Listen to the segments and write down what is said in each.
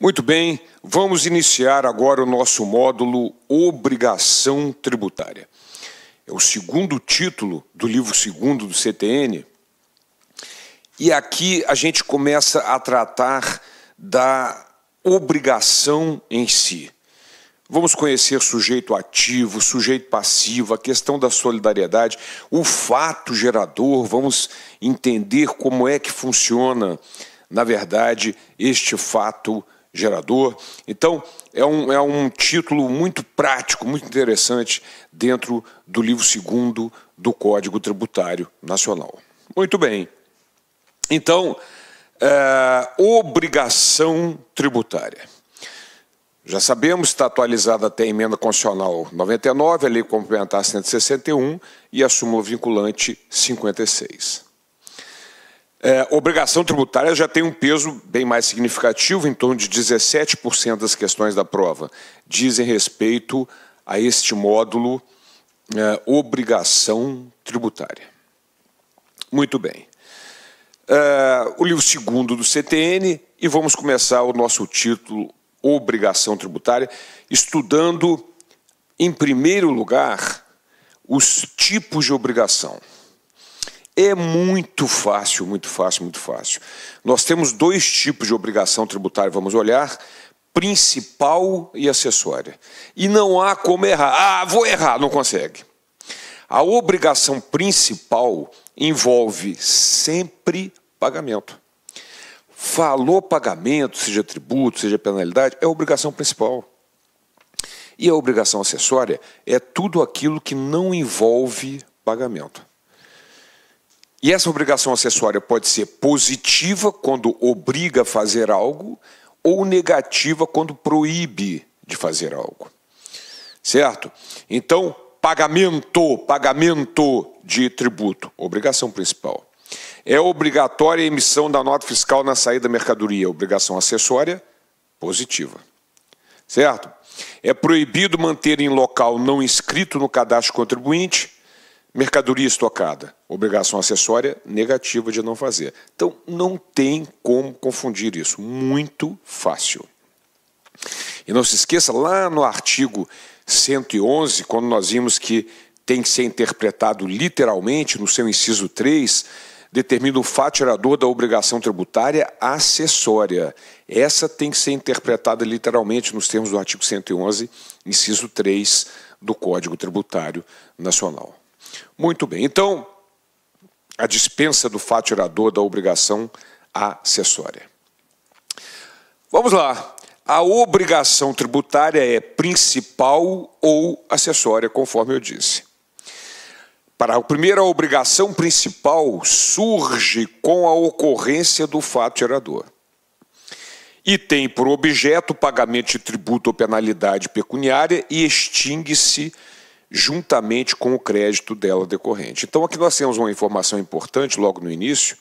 Muito bem, vamos iniciar agora o nosso módulo Obrigação Tributária. É o segundo título do livro segundo do CTN. E aqui a gente começa a tratar da obrigação em si. Vamos conhecer sujeito ativo, sujeito passivo, a questão da solidariedade, o fato gerador, vamos entender como é que funciona, na verdade, este fato gerador. Então, é um título muito prático, muito interessante, dentro do livro segundo do Código Tributário Nacional. Muito bem. Então, obrigação tributária. Já sabemos, está atualizada até a Emenda Constitucional 99, a Lei Complementar 161 e a súmula vinculante 56. Obrigação tributária já tem um peso bem mais significativo, em torno de 17% das questões da prova dizem respeito a este módulo obrigação tributária. Muito bem. O livro segundo do CTN, e vamos começar o nosso título Obrigação Tributária, estudando, em primeiro lugar, os tipos de obrigação. É muito fácil, muito fácil, muito fácil. Nós temos dois tipos de obrigação tributária, vamos olhar, principal e acessória. E não há como errar. Vou errar, não consegue. A obrigação principal envolve sempre pagamento. Falou pagamento, seja tributo, seja penalidade, é a obrigação principal. E a obrigação acessória é tudo aquilo que não envolve pagamento. E essa obrigação acessória pode ser positiva, quando obriga a fazer algo, ou negativa, quando proíbe de fazer algo. Certo? Então, pagamento de tributo, obrigação principal. É obrigatória a emissão da nota fiscal na saída da mercadoria, obrigação acessória, positiva. Certo? É proibido manter em local não inscrito no cadastro contribuinte mercadoria estocada, obrigação acessória, negativa de não fazer. Então, não tem como confundir isso, muito fácil. E não se esqueça, lá no artigo 111, quando nós vimos que tem que ser interpretado literalmente, no seu inciso 3, determina o fato gerador da obrigação tributária acessória. Essa tem que ser interpretada literalmente nos termos do artigo 111, inciso 3 do Código Tributário Nacional. Muito bem, então, a dispensa do fato gerador da obrigação acessória. Vamos lá. A obrigação tributária é principal ou acessória, conforme eu disse. Para a primeira, a obrigação principal surge com a ocorrência do fato gerador e tem por objeto o pagamento de tributo ou penalidade pecuniária e extingue-se juntamente com o crédito dela decorrente. Então, aqui nós temos uma informação importante logo no início.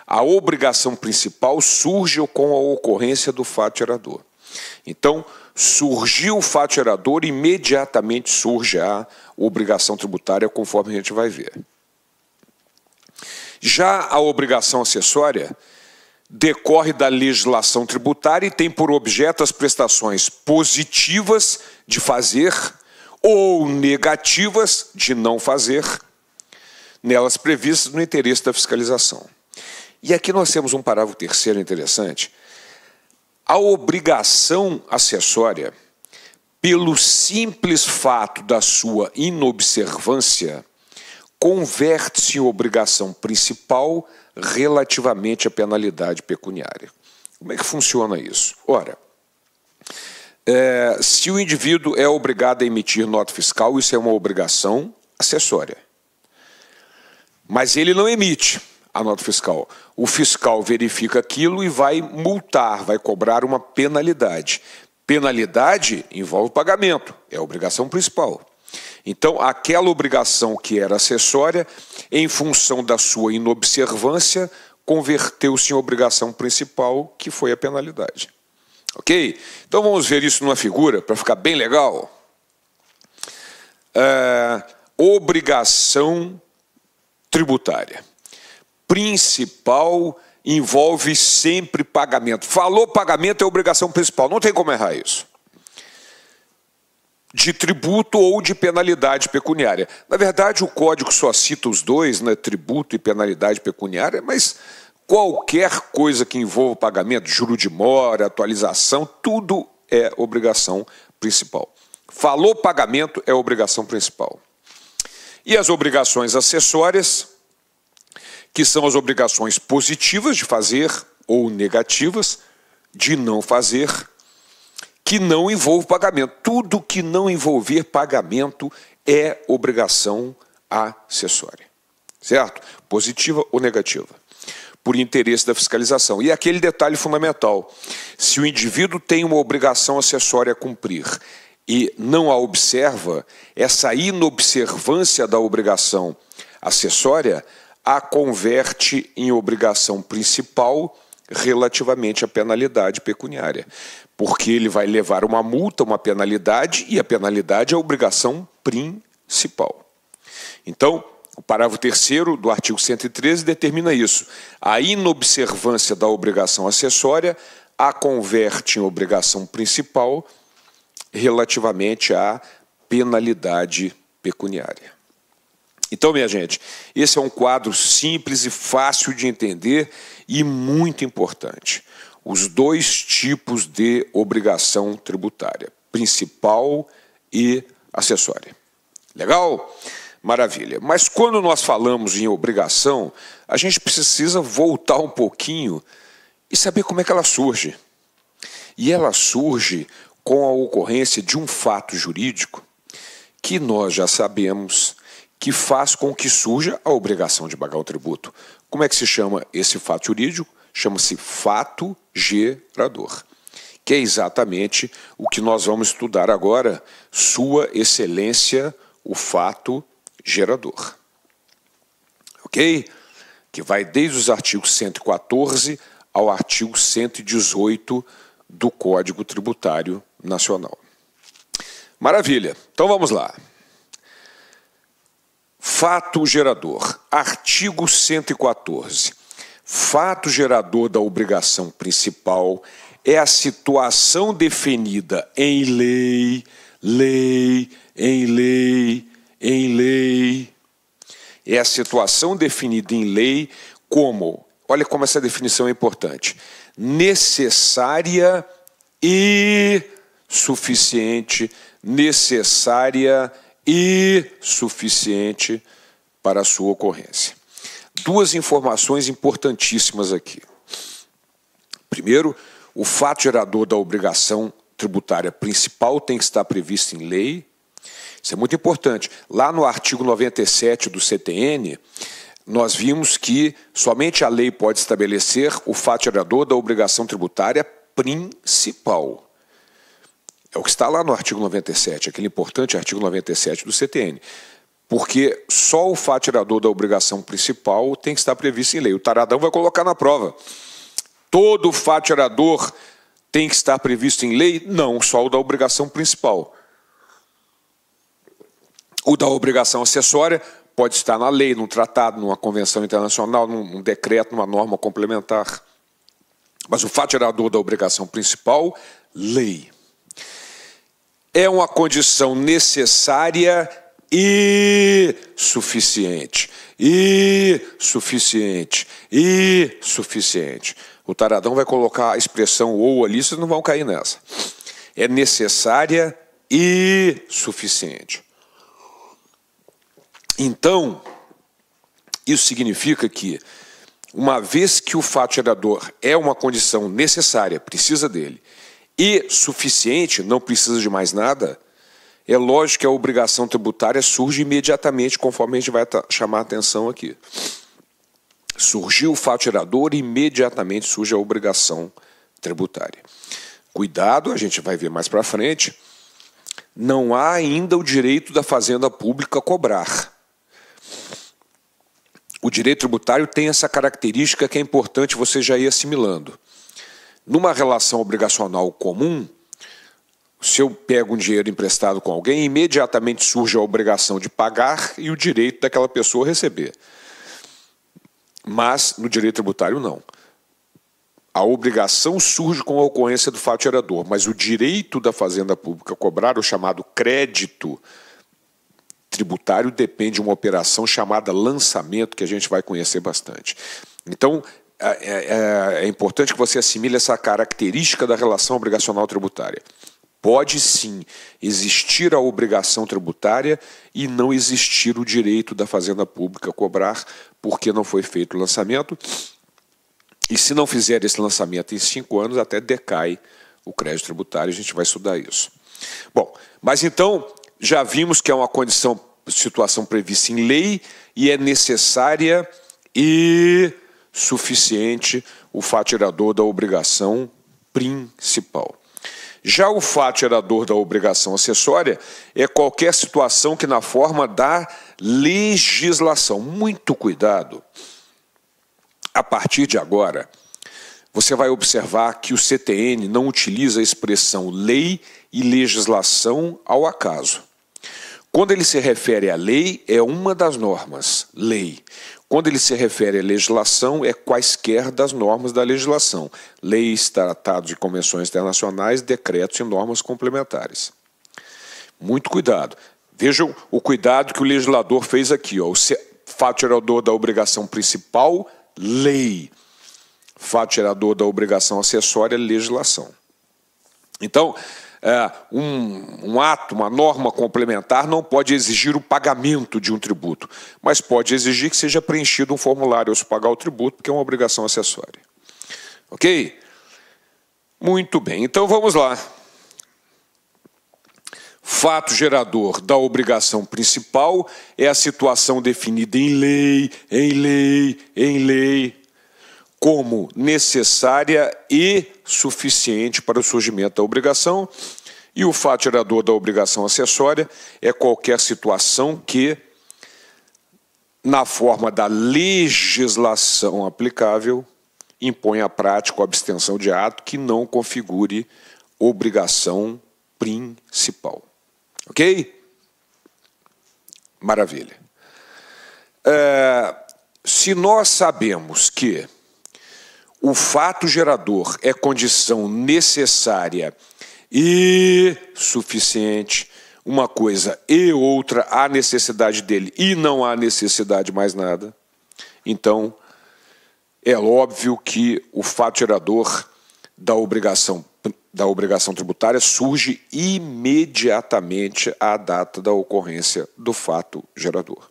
A obrigação principal surge com a ocorrência do fato gerador. Então, surgiu o fato gerador, imediatamente surge a obrigação tributária, conforme a gente vai ver. Já a obrigação acessória decorre da legislação tributária e tem por objeto as prestações positivas de fazer ou negativas de não fazer, nelas previstas no interesse da fiscalização. E aqui nós temos um parágrafo terceiro interessante. A obrigação acessória, pelo simples fato da sua inobservância, converte-se em obrigação principal relativamente à penalidade pecuniária. Como é que funciona isso? Ora, se o indivíduo é obrigado a emitir nota fiscal, isso é uma obrigação acessória. Mas ele não emite a nota fiscal. O fiscal verifica aquilo e vai multar, vai cobrar uma penalidade. Penalidade envolve pagamento, é a obrigação principal. Então, aquela obrigação que era acessória, em função da sua inobservância, converteu-se em obrigação principal, que foi a penalidade. Ok? Então vamos ver isso numa figura, para ficar bem legal. Obrigação tributária. Principal envolve sempre pagamento. Falou pagamento é obrigação principal, não tem como errar isso. De tributo ou de penalidade pecuniária. Na verdade, o código só cita os dois, né, tributo e penalidade pecuniária, mas qualquer coisa que envolva pagamento, juro de mora, atualização, tudo é obrigação principal. Falou pagamento é obrigação principal. E as obrigações acessórias, que são as obrigações positivas de fazer ou negativas de não fazer, que não envolve pagamento. Tudo que não envolver pagamento é obrigação acessória, certo? Positiva ou negativa, por interesse da fiscalização. E aquele detalhe fundamental, se o indivíduo tem uma obrigação acessória a cumprir e não a observa, essa inobservância da obrigação acessória a converte em obrigação principal relativamente à penalidade pecuniária, porque ele vai levar uma multa, uma penalidade, e a penalidade é a obrigação principal. Então, o parágrafo 3º do artigo 113 determina isso. A inobservância da obrigação acessória a converte em obrigação principal relativamente à penalidade pecuniária. Então, minha gente, esse é um quadro simples e fácil de entender e muito importante. Os dois tipos de obrigação tributária, principal e acessória. Legal? Maravilha. Mas quando nós falamos em obrigação, a gente precisa voltar um pouquinho e saber como é que ela surge. E ela surge com a ocorrência de um fato jurídico que nós já sabemos que faz com que surja a obrigação de pagar o tributo. Como é que se chama esse fato jurídico? Chama-se fato gerador, que é exatamente o que nós vamos estudar agora, Sua Excelência, o fato gerador. Ok? Que vai desde os artigos 114 ao artigo 118 do Código Tributário Nacional. Maravilha. Então vamos lá. Fato gerador, artigo 114. Fato gerador da obrigação principal é a situação definida em lei, É a situação definida em lei como, olha como essa definição é importante, necessária e suficiente, para a sua ocorrência. Duas informações importantíssimas aqui. Primeiro, o fato gerador da obrigação tributária principal tem que estar previsto em lei. Isso é muito importante. Lá no artigo 97 do CTN, nós vimos que somente a lei pode estabelecer o fato gerador da obrigação tributária principal. É o que está lá no artigo 97, aquele importante artigo 97 do CTN. Porque só o fato gerador da obrigação principal tem que estar previsto em lei. O taradão vai colocar na prova. Todo fato gerador tem que estar previsto em lei? Não, só o da obrigação principal. O da obrigação acessória pode estar na lei, num tratado, numa convenção internacional, num decreto, numa norma complementar. Mas o fato gerador da obrigação principal, lei. É uma condição necessária e suficiente. O taradão vai colocar a expressão ou ali, vocês não vão cair nessa. É necessária e suficiente. Então, isso significa que, uma vez que o fato gerador é uma condição necessária, precisa dele, e suficiente, não precisa de mais nada, é lógico que a obrigação tributária surge imediatamente, conforme a gente vai chamar a atenção aqui. Surgiu o fato gerador e imediatamente surge a obrigação tributária. Cuidado, a gente vai ver mais para frente, não há ainda o direito da Fazenda Pública cobrar. O direito tributário tem essa característica que é importante você já ir assimilando. Numa relação obrigacional comum, se eu pego um dinheiro emprestado com alguém, imediatamente surge a obrigação de pagar e o direito daquela pessoa receber. Mas no direito tributário não. A obrigação surge com a ocorrência do fato gerador, mas o direito da Fazenda Pública cobrar, o chamado crédito tributário, depende de uma operação chamada lançamento, que a gente vai conhecer bastante. Então, é importante que você assimile essa característica da relação obrigacional tributária. Pode sim existir a obrigação tributária e não existir o direito da Fazenda Pública cobrar porque não foi feito o lançamento. E se não fizer esse lançamento em 5 anos, até decai o crédito tributário, a gente vai estudar isso. Bom, mas então já vimos que é uma situação prevista em lei e é necessária e suficiente o fato gerador da obrigação principal. Já o fato gerador da obrigação acessória é qualquer situação que na forma da legislação. Muito cuidado. A partir de agora, você vai observar que o CTN não utiliza a expressão lei e legislação ao acaso. Quando ele se refere à lei, é uma das normas, lei. Quando ele se refere à legislação, é quaisquer das normas da legislação, leis, tratados e convenções internacionais, decretos e normas complementares. Muito cuidado. Vejam o cuidado que o legislador fez aqui. O fato gerador da obrigação principal, lei. Fato gerador da obrigação acessória, legislação. Então, um ato, uma norma complementar não pode exigir o pagamento de um tributo, mas pode exigir que seja preenchido um formulário ao se pagar o tributo, porque é uma obrigação acessória. Ok? Muito bem, então vamos lá. Fato gerador da obrigação principal é a situação definida em lei, como necessária e suficiente para o surgimento da obrigação, e o fato gerador da obrigação acessória é qualquer situação que, na forma da legislação aplicável, impõe à prática ou abstenção de ato que não configure obrigação principal. Ok? Maravilha. Se nós sabemos que o fato gerador é condição necessária e suficiente, uma coisa e outra, há necessidade dele e não há necessidade de mais nada, então é óbvio que o fato gerador da obrigação tributária surge imediatamente à data da ocorrência do fato gerador.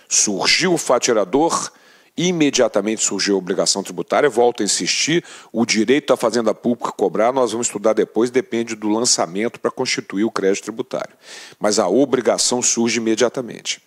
Surgiu o fato gerador, imediatamente surgiu a obrigação tributária. Volto a insistir, o direito da Fazenda Pública cobrar, nós vamos estudar depois, depende do lançamento para constituir o crédito tributário. Mas a obrigação surge imediatamente.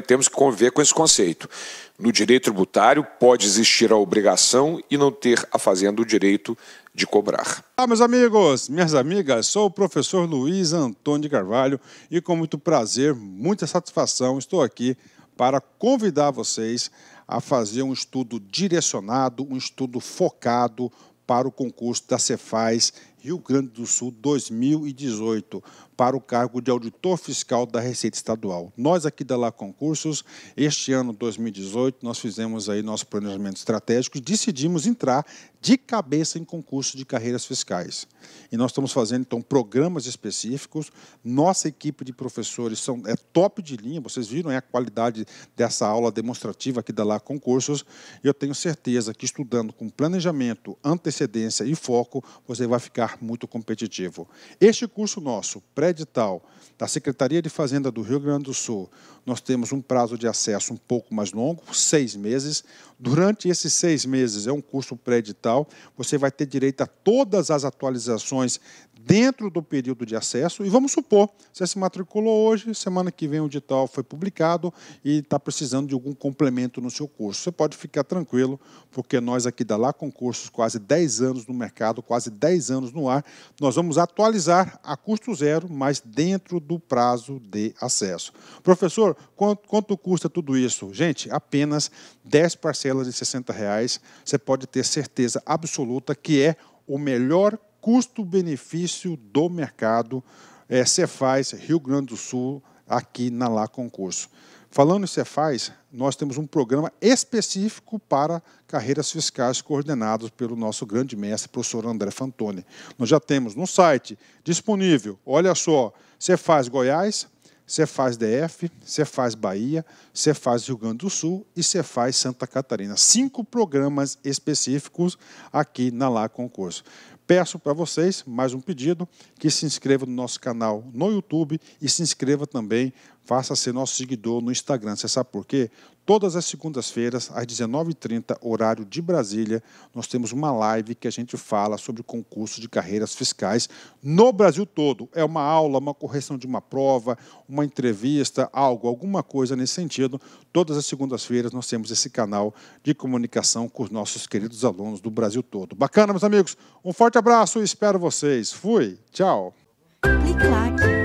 Temos que conviver com esse conceito. No direito tributário, pode existir a obrigação e não ter a Fazenda o direito de cobrar. Olá, meus amigos, minhas amigas, sou o professor Luiz Antônio de Carvalho e com muito prazer, muita satisfação, estou aqui para convidar vocês a fazer um estudo direcionado, um estudo focado para o concurso da Cefaz Rio Grande do Sul 2018, para o cargo de auditor fiscal da Receita Estadual. Nós aqui da Lá Concursos, este ano 2018, nós fizemos aí nosso planejamento estratégico e decidimos entrar de cabeça em concurso de carreiras fiscais. E nós estamos fazendo, então, programas específicos. Nossa equipe de professores é top de linha, vocês viram a qualidade dessa aula demonstrativa aqui da Lá Concursos. E eu tenho certeza que estudando com planejamento, antecedência e foco, você vai ficar muito competitivo. Este curso nosso, pré-edital, da Secretaria de Fazenda do Rio Grande do Sul, nós temos um prazo de acesso um pouco mais longo, 6 meses. Durante esses 6 meses, é um curso pré-edital, você vai ter direito a todas as atualizações dentro do período de acesso. E vamos supor, você se matriculou hoje, semana que vem o edital foi publicado e está precisando de algum complemento no seu curso. Você pode ficar tranquilo, porque nós aqui da Lá Concursos, quase 10 anos no mercado, quase 10 anos no ar, nós vamos atualizar a custo zero, mas dentro do prazo de acesso. Professor, quanto custa tudo isso? Gente, apenas 10 parcelas de R$ 60. Você pode ter certeza absoluta que é o melhor custo-benefício do mercado Cefaz Rio Grande do Sul aqui na Lá Concurso. Falando em Cefaz, nós temos um programa específico para carreiras fiscais coordenados pelo nosso grande mestre, professor André Fantoni. Nós já temos no site disponível, olha só, Cefaz Goiás, Cefaz DF, Cefaz Bahia, Cefaz Rio Grande do Sul e Cefaz Santa Catarina. 5 programas específicos aqui na Lá Concurso. Peço para vocês, mais um pedido, que se inscreva no nosso canal no YouTube e se inscreva também, faça ser nosso seguidor no Instagram. Você sabe por quê? Todas as segundas-feiras, às 19h30, horário de Brasília, nós temos uma live que a gente fala sobre concurso de carreiras fiscais no Brasil todo. É uma aula, uma correção de uma prova, uma entrevista, alguma coisa nesse sentido. Todas as segundas-feiras nós temos esse canal de comunicação com os nossos queridos alunos do Brasil todo. Bacana, meus amigos? Um forte abraço e espero vocês. Fui, tchau. Clique-claque.